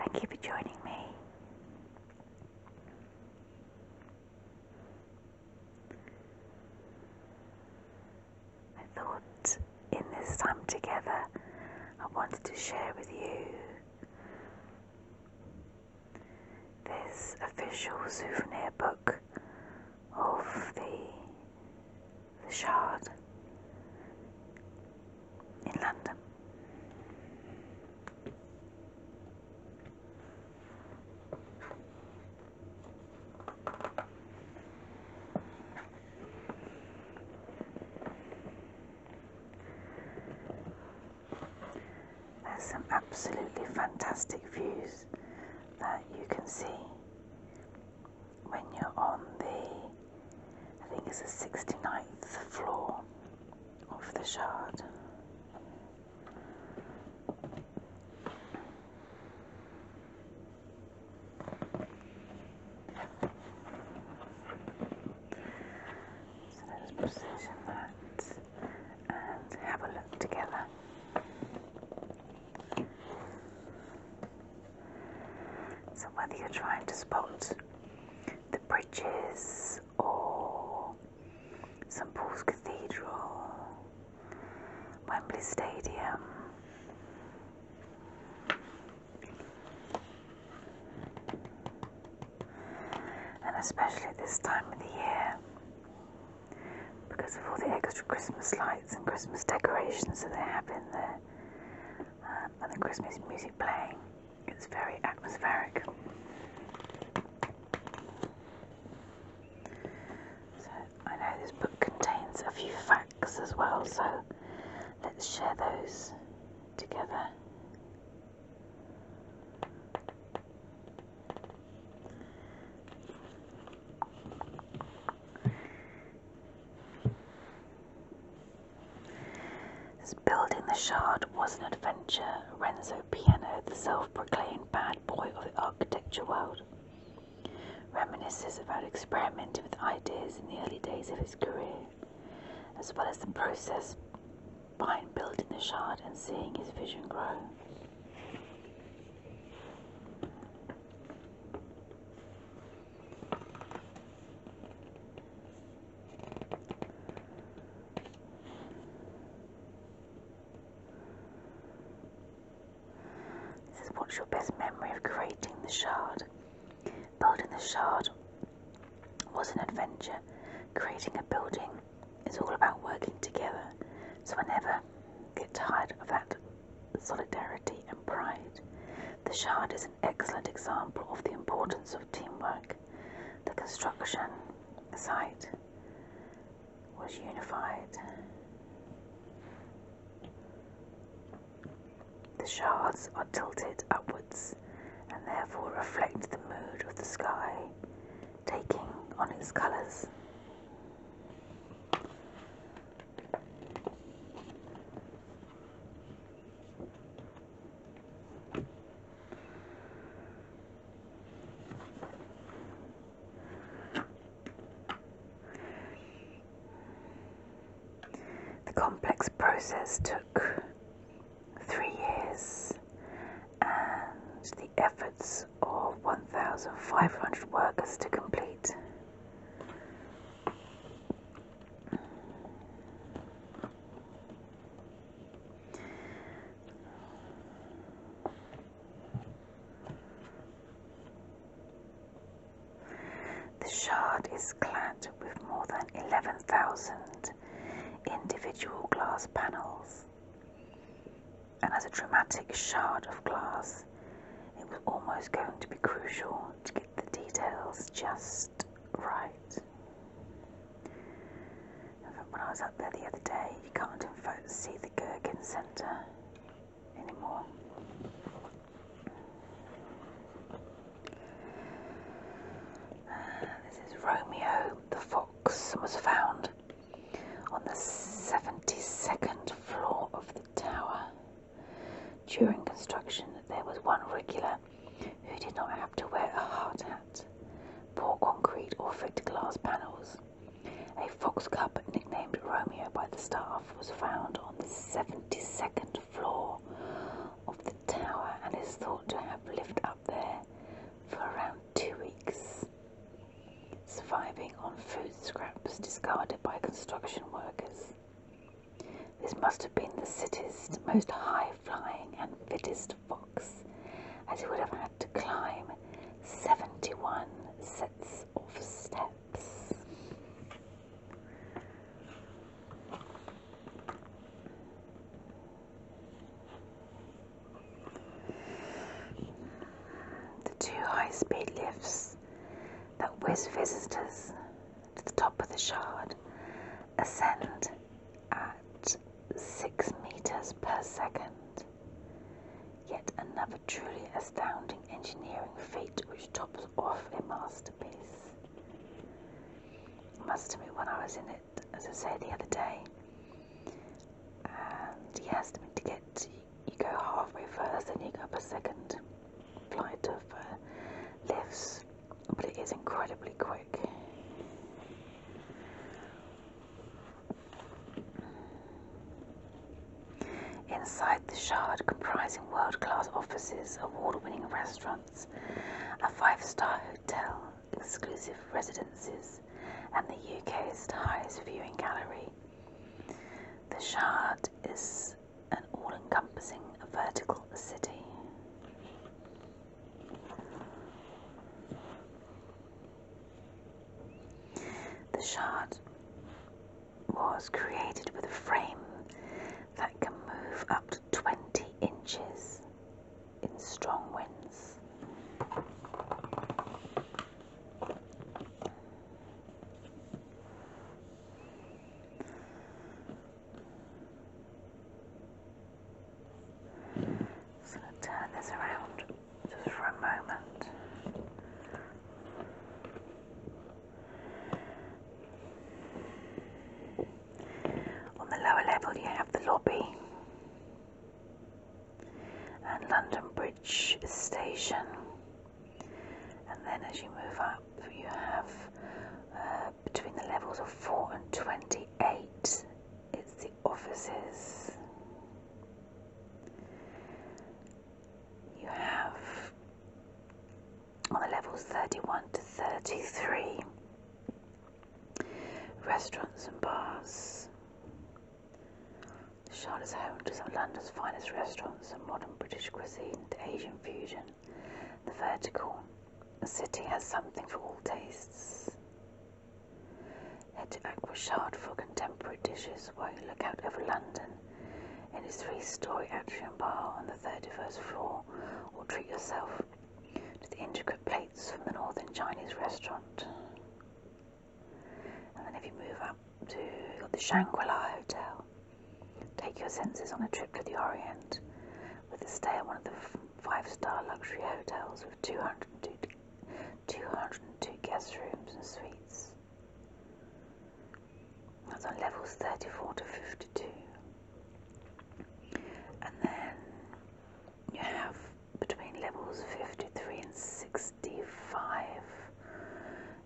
Thank you for joining me. I thought in this time together I wanted to share with you this official souvenir book of the SHARD in London. There's some absolutely fantastic views that you can see when you're on I think it's the 69th floor of the SHARD. So let's position that and have a look together. So whether you're trying to spot the bridges or St Paul's Cathedral, Wembley Stadium, and especially at this time of the year, because of all the extra Christmas lights and Christmas decorations that they have in there, and the Christmas music playing, it's very atmospheric. So I know this book contains a few facts as well, so let's share those together. Building the SHARD was an adventure. Renzo Piano, the self-proclaimed bad boy of the architecture world, reminisces about experimenting with ideas in the early days of his career, as well as the process behind building the SHARD and seeing his vision grow. What's your best memory of creating the SHARD? Building the SHARD was an adventure. Creating a building is all about working together, so I never get tired of that solidarity and pride. The SHARD is an excellent example of the importance of teamwork. The construction site was unified. The shards are tilted upwards and therefore reflect the mood of the sky, taking on its colours. The complex process took 3 years, and the efforts of 1,500 workers to complete. The SHARD is clad with more than 11,000 individual glass panels. And as a dramatic shard of glass, it was almost going to be crucial to get the details just right. In fact, when I was up there the other day, you can't in fact see the Gherkin Centre anymore. This is Romeo the Fox, was found on the 72nd floor of the tower. During construction, there was one regular who did not have to wear a hard hat, pour concrete or fit glass panels. A fox cub nicknamed Romeo by the staff was found on the 72nd floor of the tower and is thought to have lived up surviving on food scraps discarded by construction workers. This must have been the city's most high-flying and fittest fox, as he would have had to climb 71 sets of steps. The 2 high-speed lifts that whiz visitors to the top of the Shard ascend at 6 meters per second. Yet another truly astounding engineering feat which tops off a masterpiece. I must admit, when I was in it, as I say, the other day, and yes, you go halfway first, then you go up a second flight of lifts, but it is incredibly quick. Inside the Shard, comprising world-class offices, award-winning restaurants, a 5-star hotel, exclusive residences, and the UK's highest viewing gallery, the Shard is an all-encompassing vertical city. The Shard was created with a frame that can move up to 20 inches in strong winds. So I'm going to turn this around just for a moment. On the lower level you have the lobby and London Bridge Station, and then as you move up you have between the levels of 4 and 28 it's the offices. You have on the levels 31 to 33 restaurants and bars. The Shard is home to some of London's finest restaurants and modern British cuisine to Asian fusion. The vertical city has something for all tastes. Head to Aqua Shard for contemporary dishes while you look out over London in its 3-story atrium bar on the 31st floor, or treat yourself to the intricate plates from the Northern Chinese restaurant. And then if you move up to the Shangri-La Hotel, take your senses on a trip to the Orient with a stay at one of the 5-star luxury hotels with 202 guest rooms and suites. That's on levels 34 to 52. And then you have between levels 53 and 65,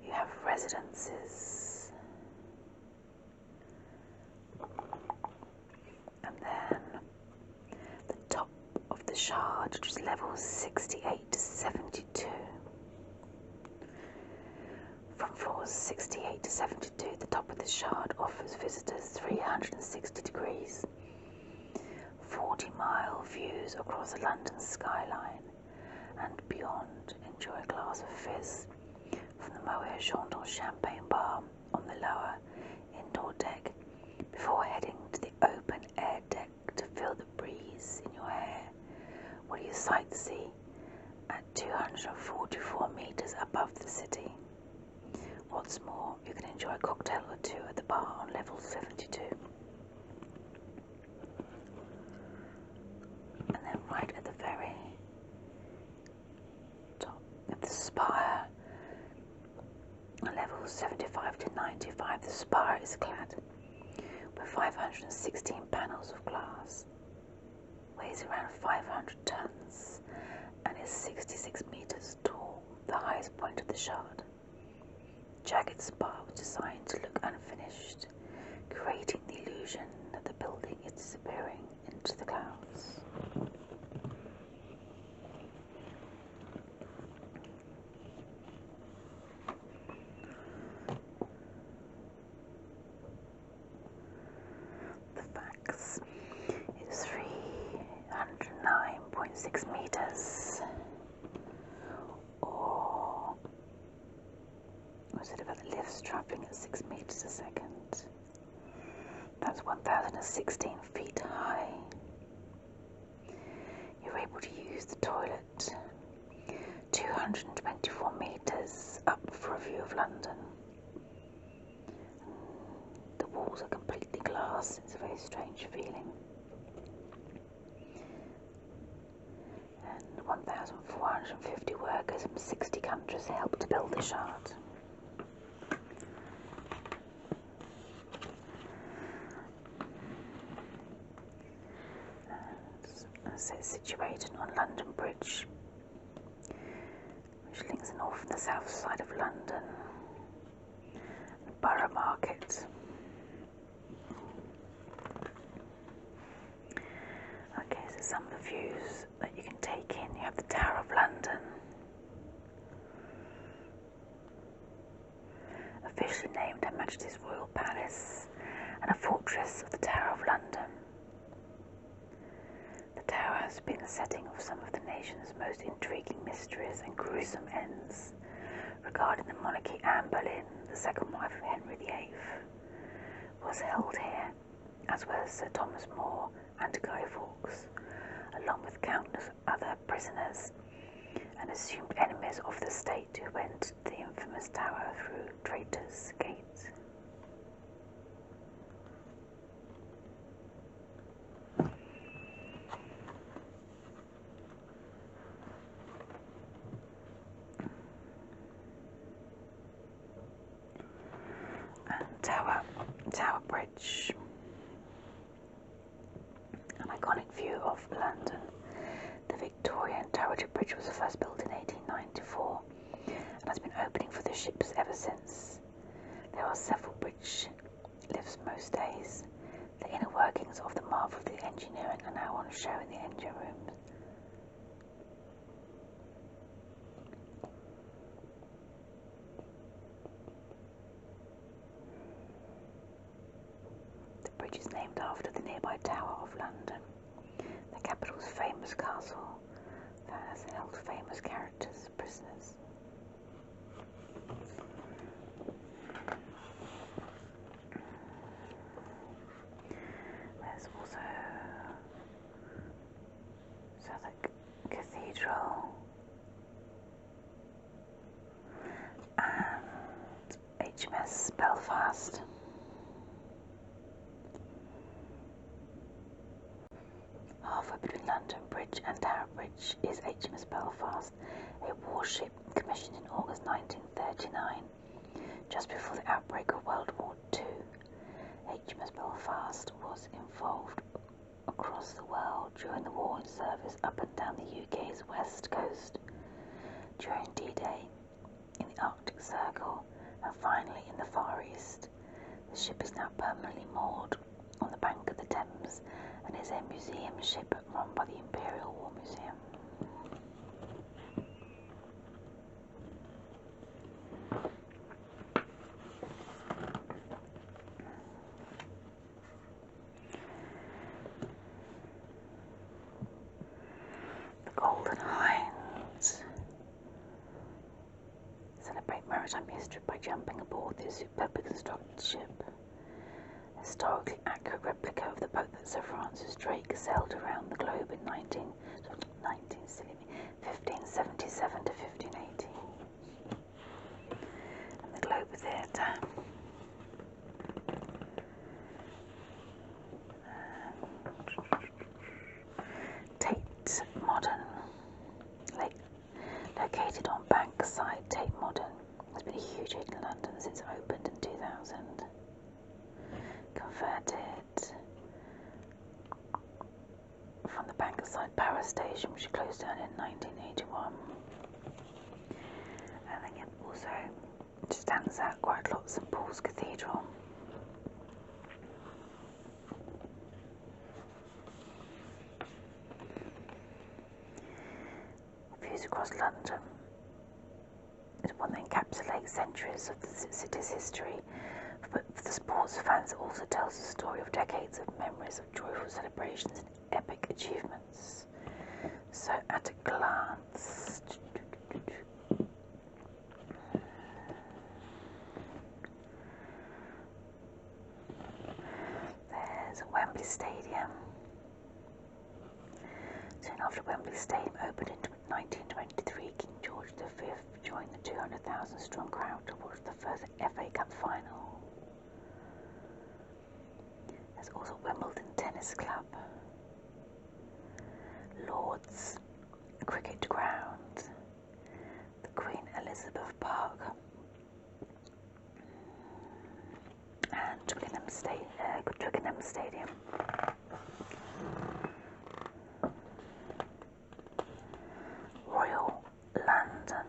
you have residences. And then the top of the Shard, which is levels 68 to 72. From floors 68 to 72, the top of the Shard offers visitors 360 degrees, 40-mile views across the London skyline and beyond. Enjoy a glass of fizz from the Moet Chandon champagne bar on the lower indoor deck before heading to the open air deck to feel the breeze in your hair while you sightsee at 244 meters above the city. What's more, you can enjoy a cocktail or two at the bar on level 72. And then right at the very top of the spire, on levels 75 to 95, the spire is clad with 516 panels of glass, weighs around 500 tons, and is 66 meters tall, the highest point of the Shard. Jagged spire was designed to look unfinished, creating the illusion that the building is disappearing into the clouds. meters, or was it about the lifts travelling at 6 meters a second? That's 1,016 feet high. You're able to use the toilet 224 meters up for a view of London. The walls are completely glass. It's a very strange feeling. And 1,450 workers from 60 countries helped to build the Shard. So it's situated on London Bridge, which links the north and the south side of London, Borough Market. Okay, so some of the views that you can take in. You have the Tower of London, officially named Her Majesty's Royal Palace, and a fortress of the Tower of London. The tower has been the setting of some of the nation's most intriguing mysteries and gruesome ends regarding the monarchy. Anne Boleyn, the second wife of Henry VIII, was held here, as well as Sir Thomas More and Guy Fawkes, along with countless other prisoners and assumed enemies of the state who went to the infamous tower through Traitor's Gate. Tower Bridge, an iconic view of London. The Victorian Turreted Bridge was first built in 1894 and has been opening for the ships ever since. There are several bridge lifts most days. The inner workings of the marvel of the engineering are now on show in the engine rooms. The bridge is named after the nearby Tower of London, the capital's famous castle that has held famous characters prisoners. There's also Southwark Cathedral and Hms Belfast. Halfway between London Bridge and Tower Bridge is Hms Belfast, a warship commissioned in August 1939, just before the outbreak of World War II. Hms Belfast was involved across the world during the war in service up and down the UK's west coast, during D-Day, in the Arctic Circle, and finally in the Far East. The ship is now permanently moored on the bank of the Thames and is a museum ship run by the Imperial War Museum. The Golden Hind celebrate maritime history by jumping aboard this superbly constructed ship. A historically accurate replica of the boat that Sir Francis Drake sailed around the globe in 1577 to 1580. And the Globe Theatre. Tate Modern, located on Bankside. Tate Modern has been a huge hit in London since it opened in 2000. Converted from the Bankside Power Station, which closed down in 1981. And then it also stands out quite a lot, St Paul's Cathedral. Views across London is one that encapsulates centuries of the city's history. But for the sports fans, it also tells the story of decades of memories of joyful celebrations and epic achievements. So at a glance, there's Wembley Stadium. Soon after Wembley Stadium opened in 1923, King George V joined the 200,000 strong crowd to watch the first FA Cup final. There's also Wimbledon Tennis Club, Lord's Cricket Ground, the Queen Elizabeth Park, and Twickenham Stadium. Royal London.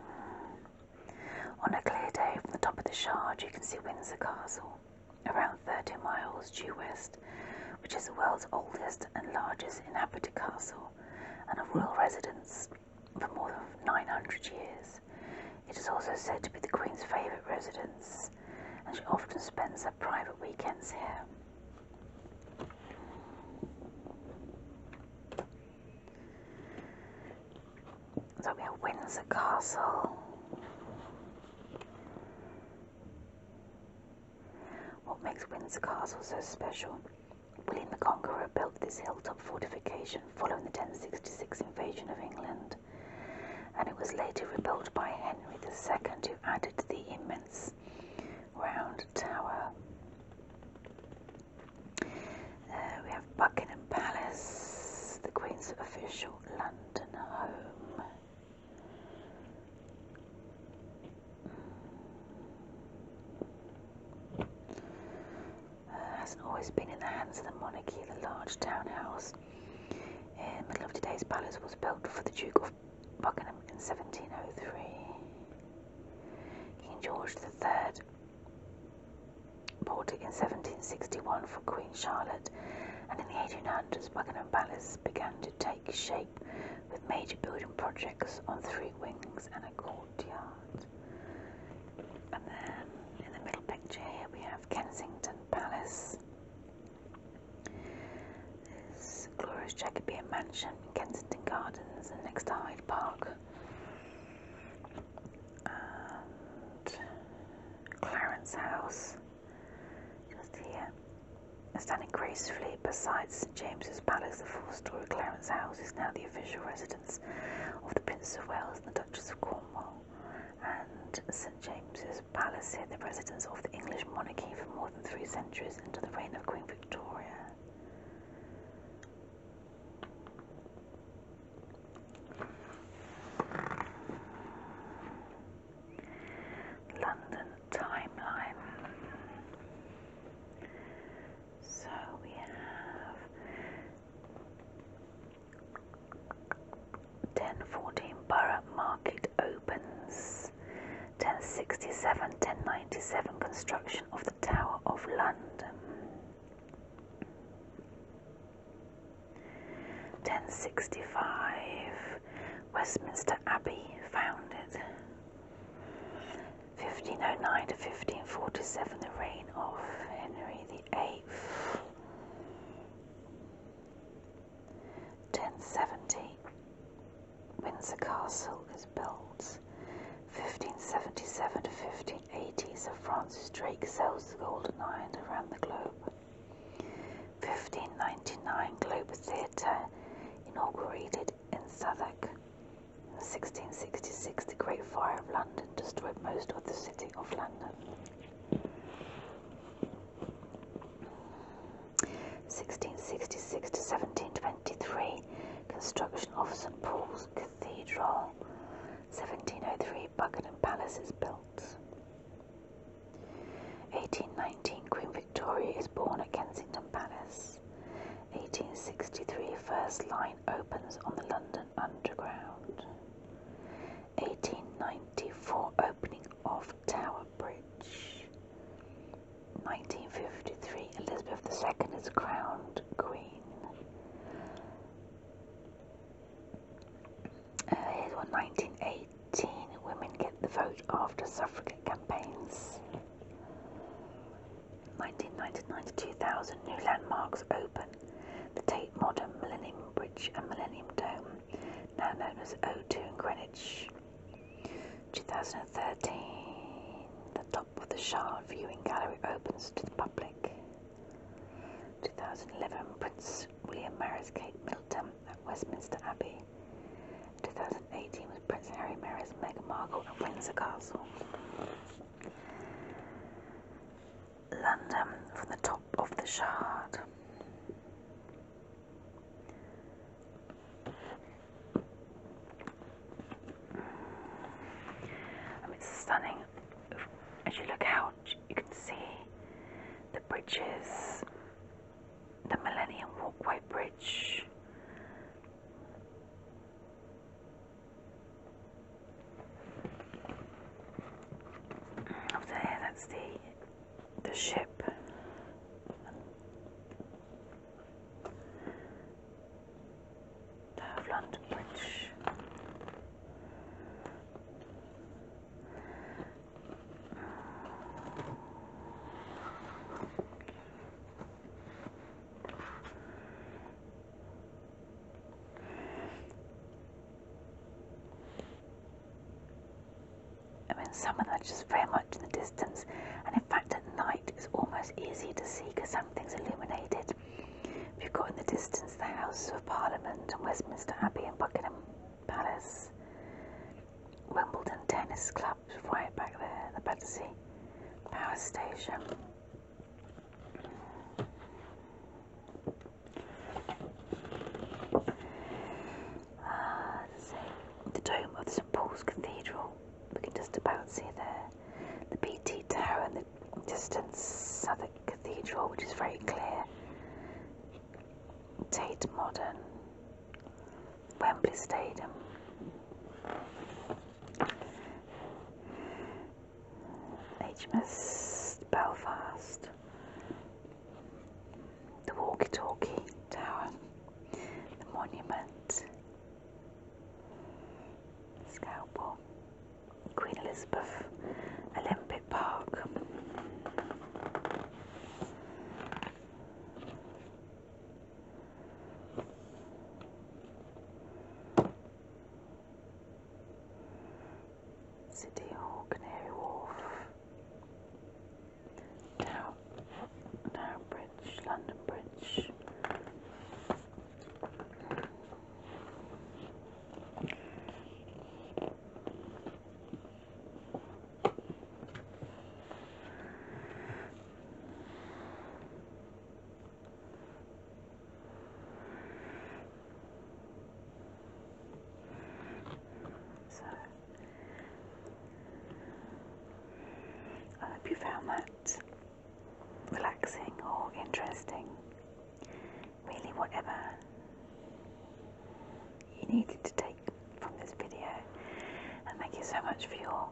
On a clear day from the top of the Shard, you can see Windsor Castle, around 30 miles due west, which is the world's oldest and largest inhabited castle and a royal residence for more than 900 years. It is also said to be the Queen's favourite residence, and she often spends her private weekends here. So we have Windsor Castle. What makes Windsor Castle so special? William the Conqueror built this hilltop fortification following the 1066 invasion of England, and it was later rebuilt by Henry II, who added the immense round tower. We have Buckingham Palace, the Queen's official London home. Hasn't always been in the hands of the monarchy. The large townhouse in the middle of today's palace was built for the Duke of Buckingham in 1703. King George III bought it in 1761 for Queen Charlotte, and in the 1800s Buckingham Palace began to take shape with major building projects on 3 wings and a courtyard. And then in the middle picture here we have Kensington Palace. This glorious Jacobean mansion in Kensington Gardens and next to Hyde Park. And Clarence House, just here, standing gracefully beside St James's Palace. The 4-storey Clarence House is now the official residence of the Prince of Wales and the Duchess of Cornwall. And St James's Palace here, the residence of the English monarchy for more than 3 centuries into the reign of Queen Victoria. London timeline. So we have 1014 Borough Market opens. 1067, 1097 construction of the Tower of London. 1065 Westminster Abbey founded. 1509 to 1547 the reign of Henry VIII. 1070 Windsor Castle is built. 1577 to 1580 Sir Francis Drake sells the golden iron around the globe. 1599 Globe Theatre inaugurated in Southwark. In 1666 the Great Fire of London destroyed most of the city of London. 1666 to 1723 construction of St Paul's Cathedral. 1703 Buckingham Palace is built. 1819 Queen Victoria is born at Kensington Palace. 1863 first line opens on the London Underground. 1894 opening of Tower Bridge. 1953 Elizabeth II is crowned Queen. Here's one, 1918 women get the vote after suffragette campaigns. 1999 to 2000 new landmarks open. The Tate Modern Millennium Bridge and Millennium Dome, now known as O2 in Greenwich. 2013, the top of the SHARD viewing gallery opens to the public. 2011, Prince William marries Kate Middleton at Westminster Abbey. 2018 was Prince Harry marries Meghan Markle at Windsor Castle. London from the top of the SHARD. It's stunning. As you look out, you can see the bridges, the Millennium Walkway Bridge. Up there, that's the ship. Tower of London Bridge. Some of them are just very much in the distance, and in fact at night it's almost easy to see because something's illuminated. You've got in the distance the Houses of Parliament and Westminster Abbey and Buckingham Palace. Wimbledon Tennis Club right back there, the Battersea Power Station. The dome of St Paul's Cathedral. We can just about see the BT Tower in the distance, Southwark Cathedral, which is very clear. Tate Modern, Wembley Stadium. Hms Belfast, the Walkie-Talkie Tower, the Monument, Scalpel, Queen Elizabeth Olympic Park. City Hall, Canary Wharf, Tower Bridge, London Bridge. I hope you found that relaxing or interesting. Really, whatever you needed to take from this video. And thank you so much for your